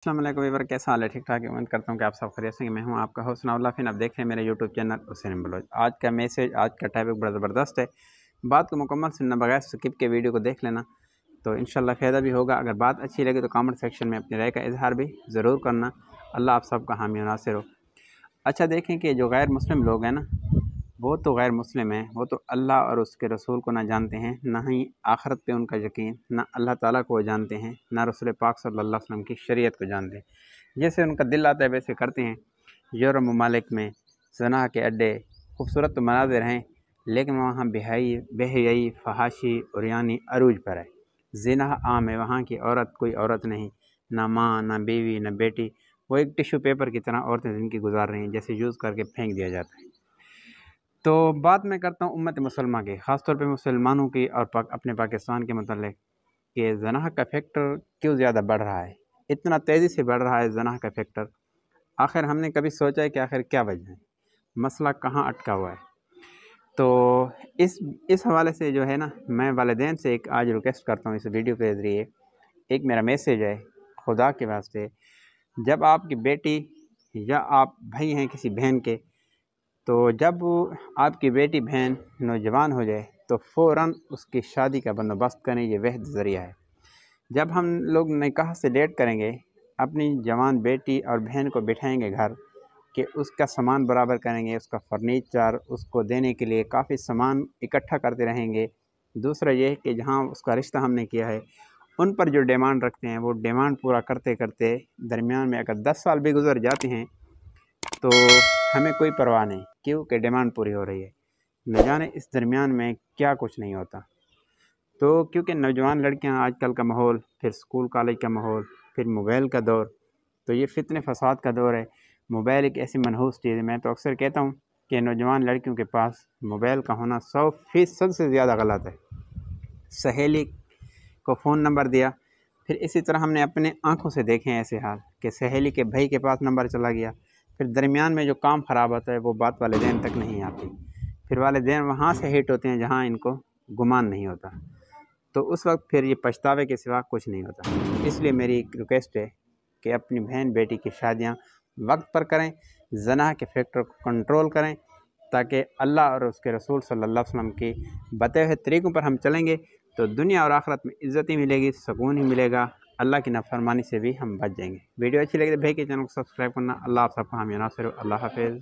अस्सलाम वालेकुम वीवर, कैसा हाल है? ठीक ठाक है। उम्मीद करता हूँ कि आप सब खैरियत से हैं। मैं हूँ आपका होस्ट नौला फिन। आप देख रहे हैं मेरे यूट्यूब चैनल हुसैन बलोच। आज का मैसेज, आज का टॉपिक बड़ा ज़बरदस्त है। बात को मुकम्मल सुनना, बगैर स्किप के वीडियो को देख लेना तो इंशाल्लाह फ़ायदा भी होगा। अगर बात अच्छी लगे तो कमेंट सेक्शन में अपनी राय का इजहार भी ज़रूर करना। अल्लाह आप सबका हामी और नासिर हो। अच्छा, देखें कि जो गैर मुस्लिम लोग हैं ना, वो तो गैर मुस्लिम हैं, वो तो अल्लाह और उसके रसूल को ना जानते हैं, ना ही आखिरत पे उनका यकीन, ना अल्लाह ताला को जानते हैं, ना रसूल पाक सल्लल्लाहु अलैहि वसल्लम की शरीयत को जानते हैं। जैसे उनका दिल आता है वैसे करते हैं। यूरोप ममालिक में ज़ना के अड्डे, खूबसूरत तो मनाजिर हैं, लेकिन वहाँ बेहयाई, फहाशी और यानी अरूज पर है। ज़िना आम है, वहाँ की औरत कोई औरत नहीं, ना माँ, ना बीवी, ना बेटी। वो एक टिश्यू पेपर की तरह औरतें ज़िंदगी गुजार रही हैं, जैसे यूज़ करके फेंक दिया जाता है। तो बात मैं करता हूँ उम्मत मुसलमान की, ख़ास तौर पे मुसलमानों की और अपने पाकिस्तान के मतलब कि ज़नाह का फैक्टर क्यों ज़्यादा बढ़ रहा है, इतना तेज़ी से बढ़ रहा है ज़नाह का फैक्टर। आखिर हमने कभी सोचा है कि आखिर क्या वजह है, मसला कहाँ अटका हुआ है? तो इस हवाले से जो है ना, मैं वालिदैन से एक आज रिक्वेस्ट करता हूँ इस वीडियो के ज़रिए। एक मेरा मैसेज है खुदा के वास्ते, जब आपकी बेटी या आप भाई हैं किसी बहन के, तो जब आपकी बेटी बहन नौजवान हो जाए तो फ़ौरन उसकी शादी का बंदोबस्त करें। ये वहद ज़रिया है। जब हम लोग निकाह से डेट करेंगे, अपनी जवान बेटी और बहन को बिठाएंगे घर कि उसका सामान बराबर करेंगे, उसका फर्नीचर उसको देने के लिए काफ़ी सामान इकट्ठा करते रहेंगे। दूसरा ये है कि जहाँ उसका रिश्ता हमने किया है, उन पर जो डिमांड रखते हैं, वो डिमांड पूरा करते करते दरमियान में अगर 10 साल भी गुजर जाते हैं तो हमें कोई परवाह नहीं, क्योंकि डिमांड पूरी हो रही है। न जाने इस दरमियान में क्या कुछ नहीं होता। तो क्योंकि नौजवान लड़कियां, आजकल का माहौल, फिर स्कूल कॉलेज का माहौल, फिर मोबाइल का दौर, तो ये फितने फसाद का दौर है। मोबाइल एक ऐसी मनहूस चीज़ है। मैं तो अक्सर कहता हूँ कि नौजवान लड़कियों के पास मोबाइल का होना 100% से ज़्यादा गलत है। सहेली को फ़ोन नंबर दिया, फिर इसी तरह हमने अपने आँखों से देखे हैं ऐसे हाल कि सहेली के भाई के पास नंबर चला गया। फिर दरमियान में जो काम ख़राब होता है वो बात वालिदैन तक नहीं आती। फिर वालिदैन वहाँ से हिट होते हैं जहाँ इनको गुमान नहीं होता। तो उस वक्त फिर ये पछतावे के सिवा कुछ नहीं होता। इसलिए मेरी एक रिक्वेस्ट है कि अपनी बहन बेटी की शादियाँ वक्त पर करें, ज़नाह के फैक्टर को कंट्रोल करें, ताकि अल्लाह और उसके रसूल सल्लल्लाहु अलैहि वसल्लम की बताए हुए तरीक़ों पर हम चलेंगे तो दुनिया और आखिरत में इज़्ज़त ही मिलेगी, सुकून ही मिलेगा। अल्लाह की नाफरमानी से भी हम बच जाएंगे। वीडियो अच्छी लगी तो भाई के चैनल को सब्सक्राइब करना। अल्लाह आप सबको हामी नासिर। अल्लाह हाफ़िज़।